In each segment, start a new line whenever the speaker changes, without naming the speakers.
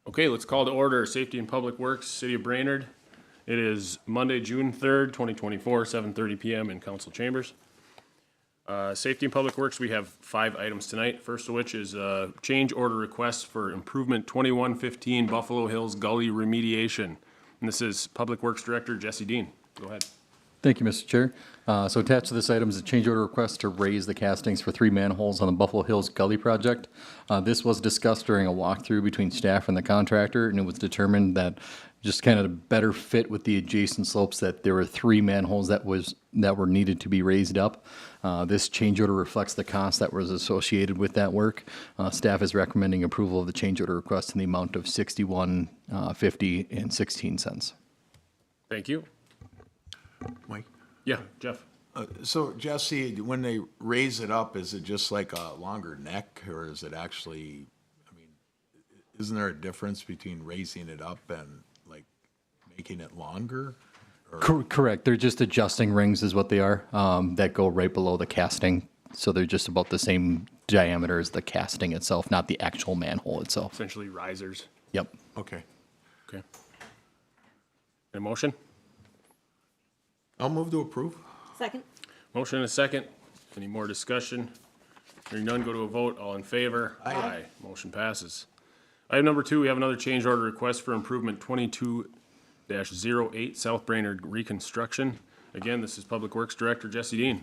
Okay, let's call to order Safety and Public Works, City of Brainerd. It is Monday, June 3rd, 2024, 7:30 PM in council chambers. Safety and Public Works, we have 5 items tonight. First of which is change order request for improvement 2115 Buffalo Hills Gully remediation. And this is Public Works Director Jesse Dean. Go ahead.
Thank you, Mr. Chair. So attached to this item is a change order request to raise the castings for 3 manholes on the Buffalo Hills Gully project. This was discussed during a walkthrough between staff and the contractor, and it was determined that just kind of a better fit with the adjacent slopes that there were 3 manholes that were needed to be raised up. This change order reflects the cost that was associated with that work. Staff is recommending approval of the change order request in the amount of $61.50 and 16 cents.
Thank you.
Mike?
Yeah, Jeff.
So Jesse, when they raise it up, is it just like a longer neck, or is it actually, I mean, isn't there a difference between raising it up and like making it longer?
Correct. They're just adjusting rings is what they are, that go right below the casting. So they're just about the same diameter as the casting itself, not the actual manhole itself.
Essentially risers.
Yep.
Okay.
Okay. A motion?
I'll move to approve.
Second.
Motion and a second. Any more discussion? Hearing none, go to a vote. All in favor?
Aye.
Motion passes. Item number 2, we have another change order request for improvement 22-08 South Brainerd reconstruction. Again, this is Public Works Director Jesse Dean.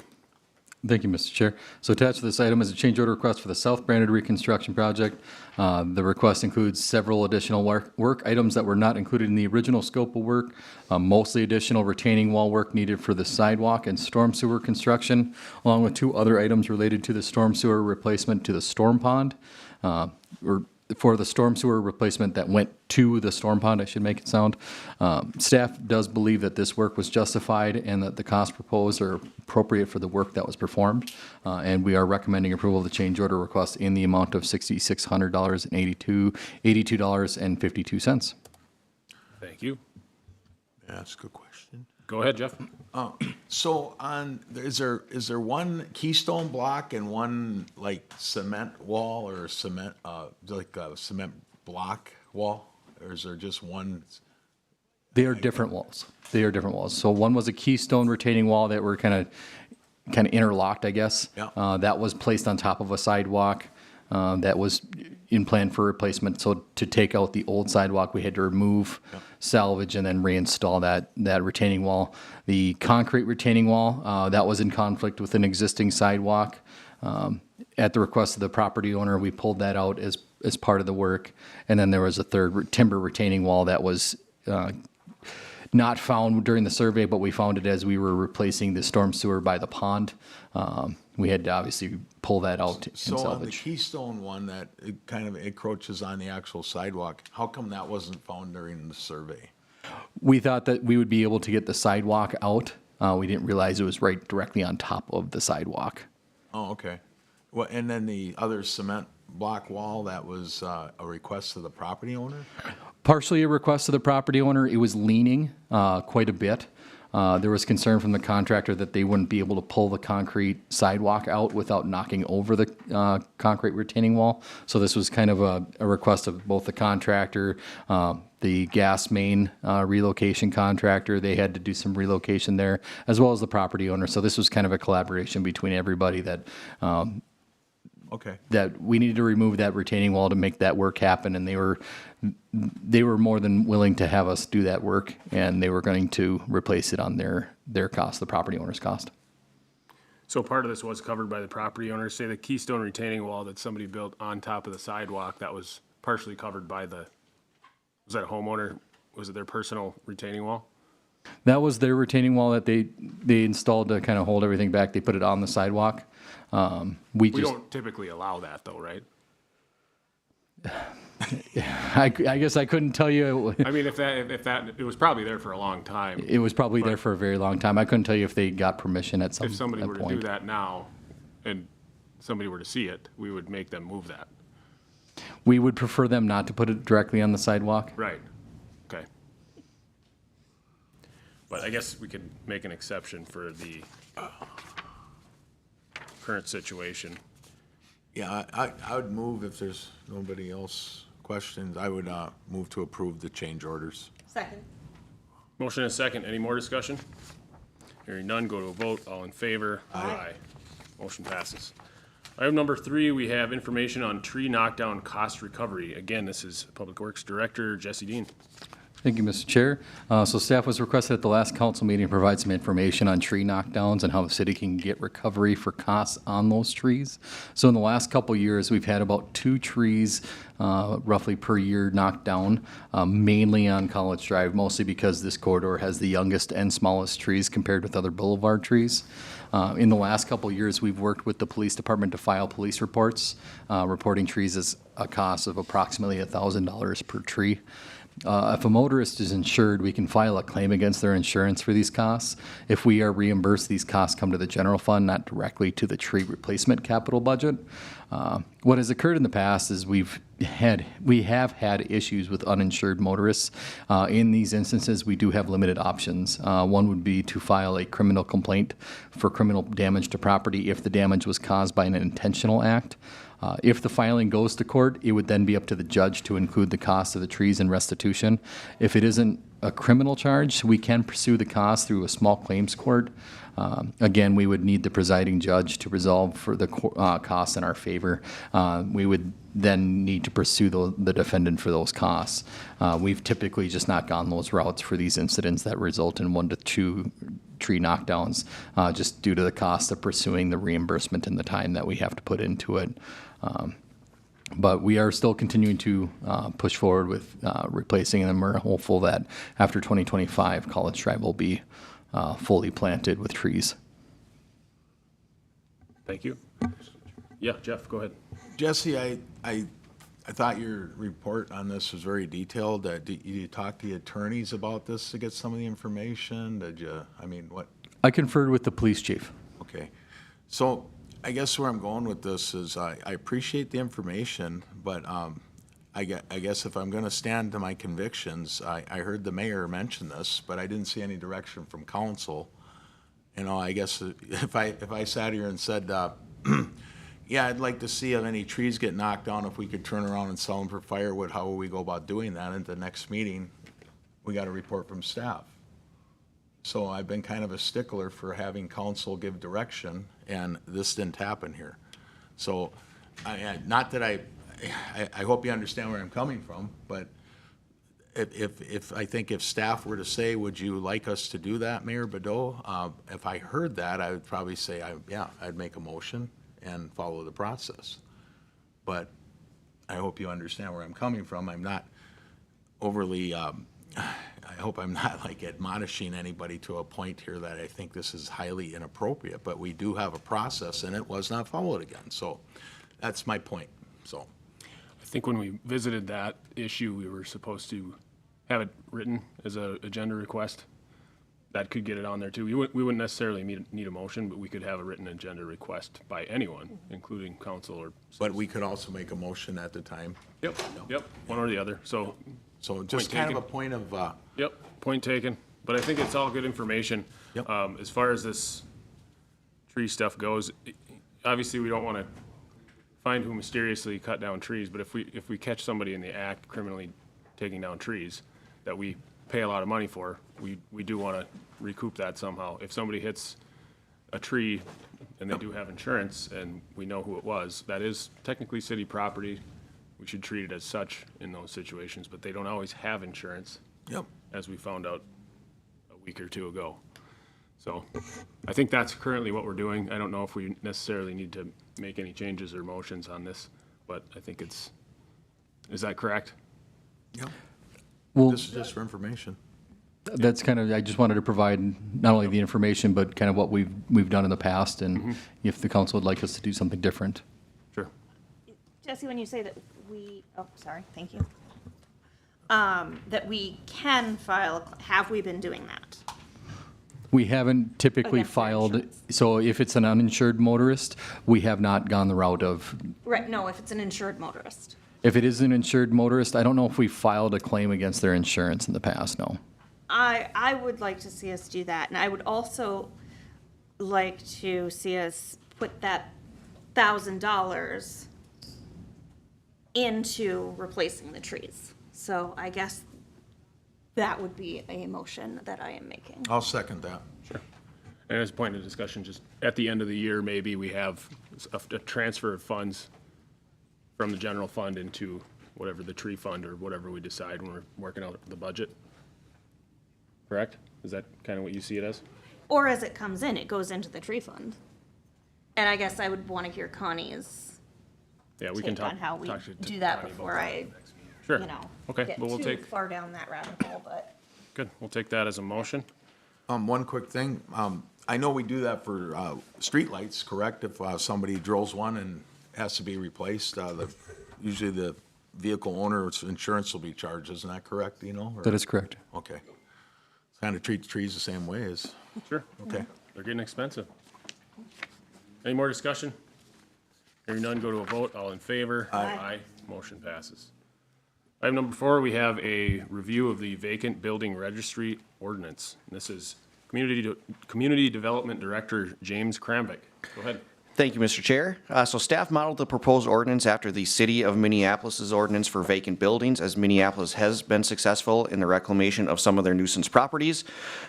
Thank you, Mr. Chair. So attached to this item is a change order request for the South Brainerd reconstruction project. The request includes several additional work items that were not included in the original scope of work, mostly additional retaining wall work needed for the sidewalk and storm sewer construction, along with 2 other items related to the storm sewer replacement to the storm pond, or for the storm sewer replacement that went to the storm pond, I should make it sound. Staff does believe that this work was justified and that the costs proposed are appropriate for the work that was performed. And we are recommending approval of the change order request in the amount of $6,600 and $82.52.
Thank you.
Yeah, that's a good question.
Go ahead, Jeff.
So is there one keystone block and one like cement wall or cement, like a cement block wall? Or is there just one?
They are different walls. They are different walls. So one was a keystone retaining wall that were kind of interlocked, I guess.
Yeah.
That was placed on top of a sidewalk that was in plan for replacement. So to take out the old sidewalk, we had to remove, salvage, and then reinstall that retaining wall. The concrete retaining wall, that was in conflict with an existing sidewalk. At the request of the property owner, we pulled that out as part of the work. And then there was a third timber retaining wall that was not found during the survey, but we found it as we were replacing the storm sewer by the pond. We had to obviously pull that out and
So on the
salvage.
keystone one that it kind of encroaches on the actual sidewalk, how come that wasn't found during the survey?
We thought that we would be able to get the sidewalk out. We didn't realize it was right directly on top of the sidewalk.
Oh, okay. Well, and then the other cement block wall, that was a request of the property owner?
Partially a request of the property owner. It was leaning quite a bit. There was concern from the contractor that they wouldn't be able to pull the concrete sidewalk out without knocking over the concrete retaining wall. So this was kind of a request of both the contractor, the gas main relocation contractor. They had to do some relocation there, as well as the property owner. So this was kind of a collaboration between everybody that
Okay.
that we needed to remove that retaining wall to make that work happen, and they were more than willing to have us do that work, and they were going to replace it on their cost, the property owner's cost.
So part of this was covered by the property owner. Say the keystone retaining wall that somebody built on top of the sidewalk, that was partially covered by was that a homeowner? Was it their personal retaining wall?
That was their retaining wall that they installed to kind of hold everything back. They put it on the sidewalk. We
don't typically allow that though, right?
I guess I couldn't tell you.
I mean, if that, it was probably there for a long time.
It was probably there for a very long time. I couldn't tell you if they got permission at some
If somebody
at
were to
point.
do that now and somebody were to see it, we would make them move that.
We would prefer them not to put it directly on the sidewalk.
Right. Okay. But I guess we could make an exception for the current situation.
Yeah, I would move if there's nobody else questions, I would move to approve the change orders.
Second.
Motion and a second. Any more discussion? Hearing none, go to a vote. All in favor?
Aye.
Motion passes. Item number 3, we have information on tree knockdown cost recovery. Again, this is Public Works Director Jesse Dean.
Thank you, Mr. Chair. So staff was requested at the last council meeting to provide some information on tree knockdowns and how the city can get recovery for costs on those trees. So in the last couple years, we've had about 2 trees roughly per year knocked down, mainly on College Drive, mostly because this corridor has the youngest and smallest trees compared with other boulevard trees. In the last couple of years, we've worked with the police department to file police reports, reporting trees as a cost of approximately $1,000 per tree. If a motorist is insured, we can file a claim against their insurance for these costs. If we are reimbursed, these costs come to the general fund, not directly to the tree replacement capital budget. What has occurred in the past is we have had issues with uninsured motorists. In these instances, we do have limited options. One would be to file a criminal complaint for criminal damage to property if the damage was caused by an intentional act. If the filing goes to court, it would then be up to the judge to include the cost of the trees in restitution. If it isn't a criminal charge, we can pursue the cost through a small claims court. Again, we would need the presiding judge to resolve for the costs in our favor. We would then need to pursue the defendant for those costs. We've typically just not gone those routes for these incidents that result in 1 to 2 tree knockdowns, just due to the cost of pursuing the reimbursement and the time that we have to put into it. But we are still continuing to push forward with replacing them. We're hopeful that after 2025, College Drive will be fully planted with trees.
Thank you. Yeah, Jeff, go ahead.
Jesse, I thought your report on this was very detailed. Did you talk to the attorneys about this to get some of the information? Did you, I mean, what?
I conferred with the police chief.
Okay. So I guess where I'm going with this is I appreciate the information, but I guess if I'm going to stand to my convictions, I heard the mayor mention this, but I didn't see any direction from council. You know, I guess if I sat here and said, yeah, I'd like to see if any trees get knocked down, if we could turn around and sell them for firewood, how will we go about doing that? And at the next meeting, we got a report from staff. So I've been kind of a stickler for having council give direction, and this didn't happen here. So, not that I hope you understand where I'm coming from, but if I think if staff were to say, would you like us to do that, Mayor Badeau? If I heard that, I would probably say, yeah, I'd make a motion and follow the process. But I hope you understand where I'm coming from. I'm not overly, I hope I'm not like admonishing anybody to a point here that I think this is highly inappropriate, but we do have a process and it was not followed again. So that's my point, so.
I think when we visited that issue, we were supposed to have it written as an agenda request. That could get it on there too. We wouldn't necessarily need a motion, but we could have a written agenda request by anyone, including council or.
But we could also make a motion at the time.
Yep, one or the other. So
Just kind of a point of,
yep, point taken. But I think it's all good information.
Yep.
As far as this tree stuff goes, obviously we don't want to find who mysteriously cut down trees, but if we catch somebody in the act criminally taking down trees that we pay a lot of money for, we do want to recoup that somehow. If somebody hits a tree and they do have insurance and we know who it was, that is technically city property. We should treat it as such in those situations, but they don't always have insurance,
yep.
as we found out a week or two ago. So I think that's currently what we're doing. I don't know if we necessarily need to make any changes or motions on this, but I think is that correct?
Yep.
Well,
This is just for information.
that's kind of, I just wanted to provide not only the information, but kind of what we've done in the past, and if the council would like us to do something different.
Sure.
Jesse, when you say that thank you. That we can file, have we been doing that?
We haven't typically
Against their
filed,
insurance.
so if it's an uninsured motorist, we have not gone the route of,
Right, no, if it's an insured motorist.
if it is an insured motorist, I don't know if we filed a claim against their insurance in the past, no.
I would like to see us do that, and I would also like to see us put that $1,000 into replacing the trees. So I guess that would be a motion that I am making.
I'll second that.
And as a point of discussion, just at the end of the year, maybe we have a transfer of funds from the general fund into whatever the tree fund or whatever we decide when we're working out the budget. Correct? Is that kind of what you see it as?
Or as it comes in, it goes into the tree fund. And I guess I would want to hear Connie's
Yeah, we can
take
talk.
on how we
talk to
do that
Connie about
before
that
I,
at the next meeting. Sure.
you know,
Okay,
get
but we'll
too
take,
far down that rabbit hole, but.
good, we'll take that as a motion.
One quick thing, I know we do that for, streetlights, correct? If, somebody drills one and has to be replaced, usually the vehicle owner's insurance will be charged, isn't that correct, do you know? Or-
That is correct.
Okay. Kind of treat the trees the same way as,
Sure.
okay.
They're getting expensive. Any more discussion? Hearing none, go to a vote. All in favor? Aye. Motion passes. Item number 4, we have a review of the vacant building registry ordinance. This is Community Development Director James Kramvik. Go ahead.
Thank you, Mr. Chair. So staff modeled the proposed ordinance after the City of Minneapolis's ordinance for vacant buildings, as Minneapolis has been successful in the reclamation of some of their nuisance properties.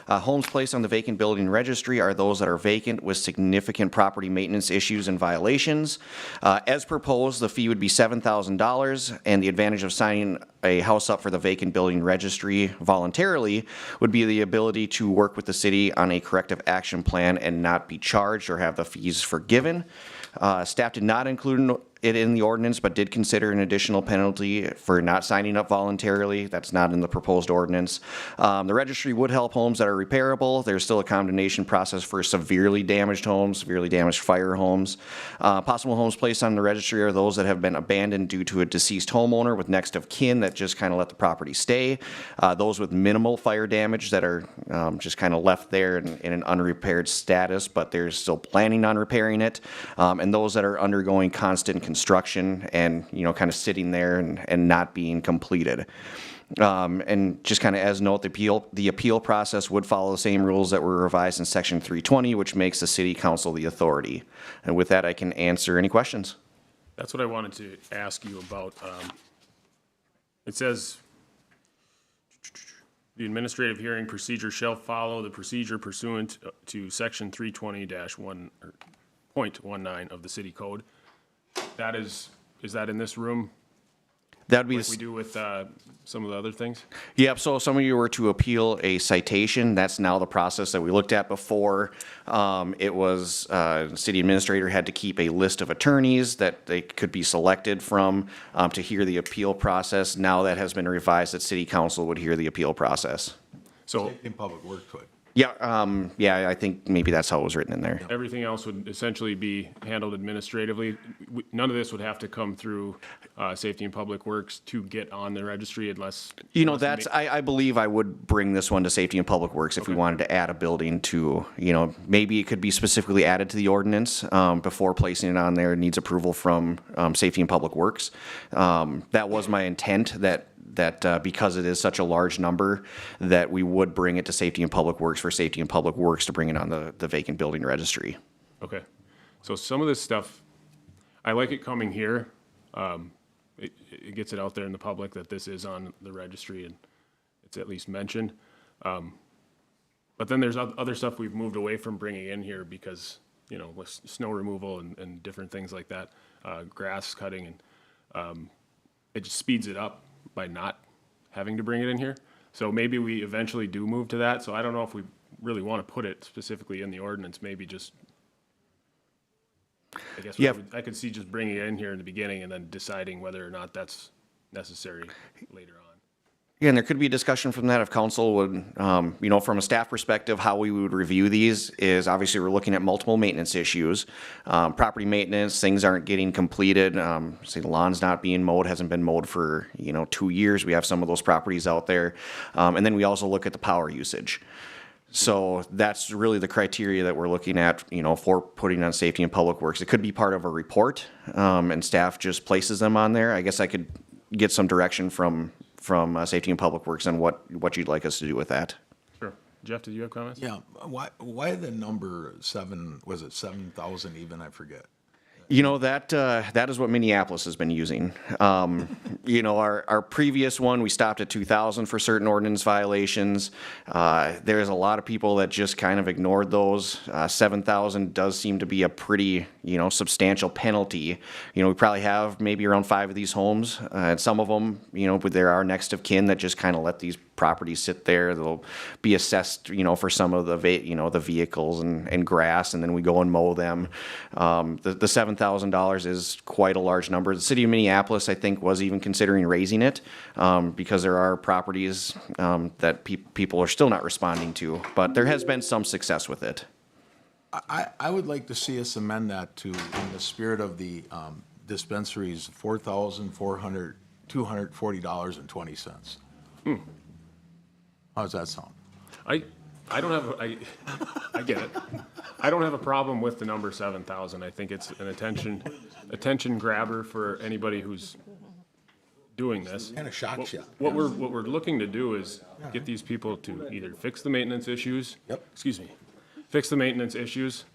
Homes placed on the vacant building registry are those that are vacant with significant property maintenance issues and violations. As proposed, the fee would be $7,000, and the advantage of signing a house up for the vacant building registry voluntarily would be the ability to work with the city on a corrective action plan and not be charged or have the fees forgiven. Staff did not include it in the ordinance, but did consider an additional penalty for not signing up voluntarily. That's not in the proposed ordinance. The registry would help homes that are repairable. There's still a condemnation process for severely damaged homes, severely damaged fire homes. Possible homes placed on the registry are those that have been abandoned due to a deceased homeowner with next of kin that just kind of let the property stay. Those with minimal fire damage that are just kind of left there in an unrepaired status, but they're still planning on repairing it. And those that are undergoing constant construction and, you know, kind of sitting there and not being completed. And just kind of as note, the appeal process would follow the same rules that were revised in section 320, which makes the city council the authority. And with that, I can answer any questions.
That's what I wanted to ask you about. It says, the administrative hearing procedure shall follow the procedure pursuant to section 320-1.19 of the city code. That is that in this room,
That would be
like we do with some of the other things?
Yep, so if some of you were to appeal a citation, that's now the process that we looked at before. It was, the city administrator had to keep a list of attorneys that they could be selected from to hear the appeal process. Now that has been revised, that city council would hear the appeal process.
So
In public works would.
Yeah, I think maybe that's how it was written in there.
everything else would essentially be handled administratively. None of this would have to come through Safety and Public Works to get on the registry unless.
You know,
unless
that's, I believe I would bring this one to Safety and Public Works if we wanted to add a building to, you know, maybe it could be specifically added to the ordinance before placing it on there. It needs approval from Safety and Public Works. That was my intent, that because it is such a large number, that we would bring it to Safety and Public Works for Safety and Public Works to bring it on the vacant building registry.
Okay, so some of this stuff, I like it coming here. It gets it out there in the public that this is on the registry and it's at least mentioned. But then there's other stuff we've moved away from bringing in here because, you know, with snow removal and different things like that, grass cutting, and it just speeds it up by not having to bring it in here. So maybe we eventually do move to that. So I don't know if we really want to put it specifically in the ordinance, maybe just, I guess
Yeah.
I could see just bringing it in here in the beginning and then deciding whether or not that's necessary later on.
Yeah, and there could be a discussion from that if council would, you know, from a staff perspective, how we would review these is obviously we're looking at multiple maintenance issues. Property maintenance, things aren't getting completed. Say the lawn's not being mowed, hasn't been mowed for, 2 years. We have some of those properties out there. And then we also look at the power usage. So that's really the criteria that we're looking at, for putting on Safety and Public Works. It could be part of a report, and staff just places them on there. I guess I could get some direction from Safety and Public Works on what you'd like us to do with that.
Sure. Jeff, did you have comments?
Yeah, why the number 7, was it 7,000 even, I forget?
You know, that is what Minneapolis has been using. You know, our previous one, we stopped at 2,000 for certain ordinance violations. There's a lot of people that just kind of ignored those. 7,000 does seem to be a pretty, you know, substantial penalty. You know, we probably have maybe around 5 of these homes. And some of them, you know, there are next of kin that just kind of let these properties sit there. They'll be assessed, you know, for some of the, the vehicles and grass, and then we go and mow them. The $7,000 is quite a large number. The city of Minneapolis, I think, was even considering raising it because there are properties that people are still not responding to, but there has been some success with it.
I would like to see us amend that to, in the spirit of the dispensaries, $4,240.20. How does that sound?
I don't have, I get it. I don't have a problem with the number 7,000. I think it's an attention grabber for anybody who's doing this.
Kind of shocks you.
What we're looking to do is get these people to either fix the maintenance issues.
Yep.
Excuse me. Fix the maintenance issues,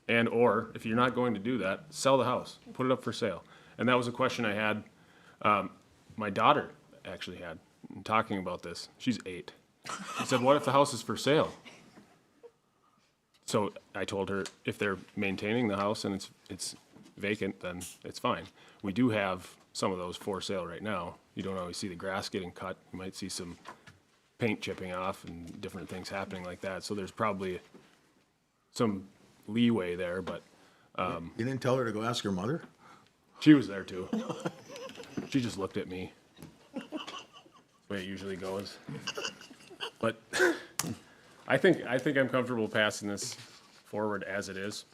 and or if you're not going to do that, sell the house, put it up for sale. And that was a question I had. My daughter actually had in talking about this. She's 8. She said, "What if the house is for sale?" So I told her if they're maintaining the house and it's vacant, then it's fine. We do have some of those for sale right now. You don't always see the grass getting cut. You might see some paint chipping off and different things happening like that. So there's probably some leeway there, but
You didn't tell her to go ask her mother?
she was there too. She just looked at me. The way it usually goes. But I think I'm comfortable passing this forward as it is.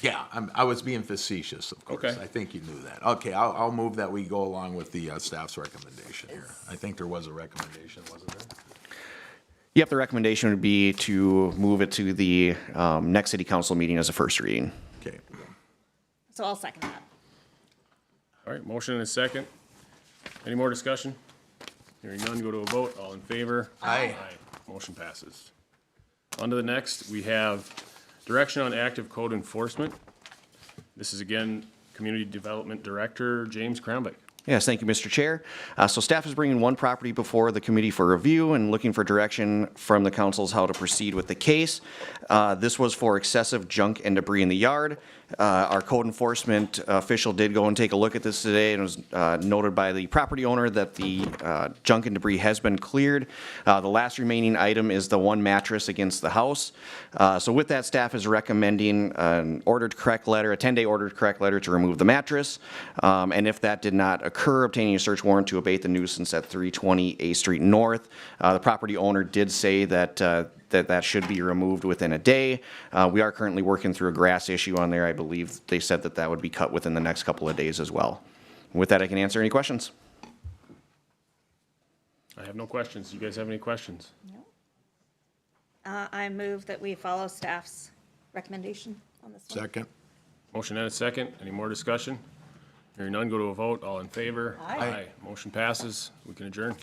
Yeah, I was being facetious, of course.
Okay.
I think you knew that. Okay, I'll move that we go along with the staff's recommendation here. I think there was a recommendation, wasn't there?
Yep, the recommendation would be to move it to the next city council meeting as a first reading.
Okay.
So I'll second that.
All right, motion and a second. Any more discussion? Hearing none, go to a vote. All in favor?
Aye.
Motion passes. On to the next, we have direction on active code enforcement. This is again, Community Development Director, James Krambeck.
Yes, thank you, Mr. Chair. So staff is bringing one property before the committee for review and looking for direction from the councils how to proceed with the case. This was for excessive junk and debris in the yard. Our code enforcement official did go and take a look at this today, and it was noted by the property owner that the junk and debris has been cleared. The last remaining item is the one mattress against the house. So with that, staff is recommending an ordered correct letter, a 10-day ordered correct letter to remove the mattress. And if that did not occur, obtaining a search warrant to abate the nuisance at 320 A Street North. The property owner did say that that should be removed within a day. We are currently working through a grass issue on there. I believe they said that that would be cut within the next couple of days as well. With that, I can answer any questions.
I have no questions. You guys have any questions?
I move that we follow staff's recommendation on this one.
Second?
Motion and a second. Any more discussion? Hearing none, go to a vote. All in favor?
Aye.
Motion passes. We can adjourn.